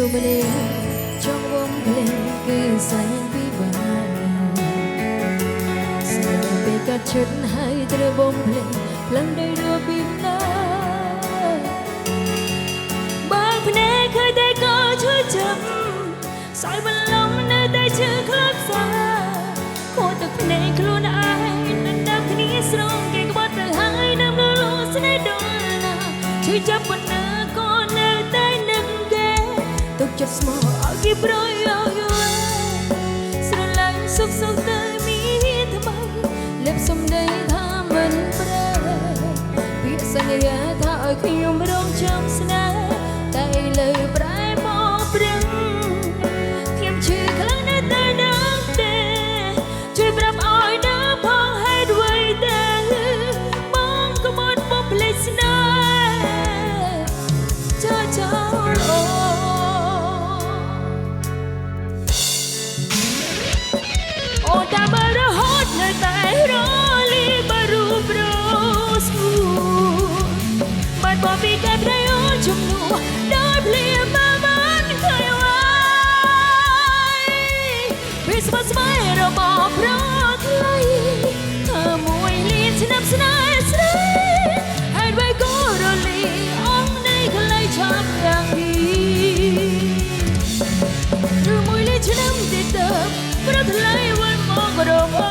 មនុស្សម្នាក់ចង់វងភ្លេងគឺសែនពិបាកស្នេហ៍ពេលកាត់ឈុតហើយត្រូវបងភ្លេងផ្លឹងដោយរបៀបណាបើភ្នែកឃើញតែក៏ជួយចាំសោយបន្លំនៅតែជឿខ្លាចសាខូចទឹកភ្នែកខ្លួនឯងនឹងដើមគ្នាស្រងគេក្បត់ទៅហើយដើមលូស្នេហ៍ដល់ណាជួយចាប់ប៉ុណ្ណាក៏នៅតែនឹកគេទុកចិត្តស្មោះឲ្យគេប្រយោគយល់ស្រឡាញ់សុខសុខតែមានថ្មីលេបសំដីថាមិនប្រែពាក្យសន្យាថាឲ្យខ្ញុំរងចាំស្នេហ៍តែឥឡូវប្រែមកប្រឹងខ្ញុំជឿខ្លាំងណាស់តែដឹងទេជួយប្រាប់ឲ្យដឹងផងហេតុអ្វីតែបងក៏មិនបំភ្លេចស្នេហ៍ចោលអូតាមរហូតនៅតែរលីបរូបរស្គូបាត់បពីកាត់ប្រយោជន៍ជំនួសដោយភ្លាមបានឃើញអ្វីវាស្មាត់ស្មាយរបស់ប្រថ្លៃធ្វើមួយលានឆ្នាំស្នេហ៍ស្រីហើយវាក៏រលីអងនៃក្លៃឆាប់យ៉ាងនេះឬមួយលានឆ្នាំទីទៅប្រថ្លៃវិលមករងអូ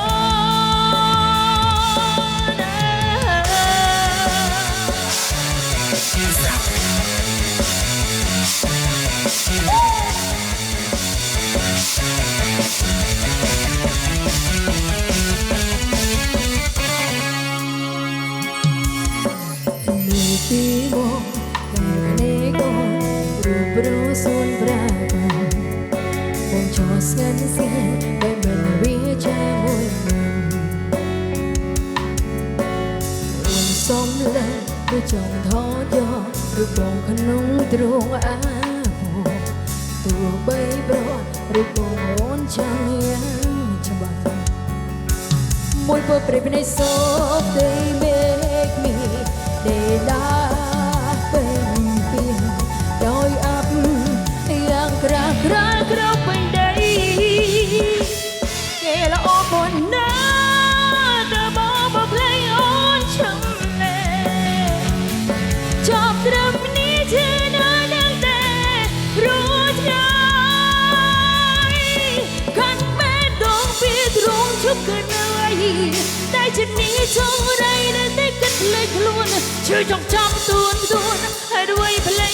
ពីមកតែភ្នែកអូនរូបរស់សួនប្រាកដបងចោលស្ងាត់ស្ងាត់ដែលមិនវាចាមួយអូនសុំលើដូចចង់ថតយករូបបងក្នុងទ្រូងអាពោទោះបីប្រត់រូបបងអូនចាំយ៉ាងច្បាស់មួយពើព្រៃភ្នែកសោកទេ make me ដែលដាក់ពេលពីដោយអាប់យ៉ាងក្រាក្រពេញដីគេល្អប៉ុណ្ណាតែបងបភ្លេងអូនឈឹងលែចប់ត្រឹមនេះជានៅនឹងតែរួចហើយកាន់បែបដងពីទ្រង់ជប់កណៃតែជិតនេះចង់រៃនៅតែគិតលេចខ្លួនជឿចង់ចាំទួនហើយអ្វីភ្លេ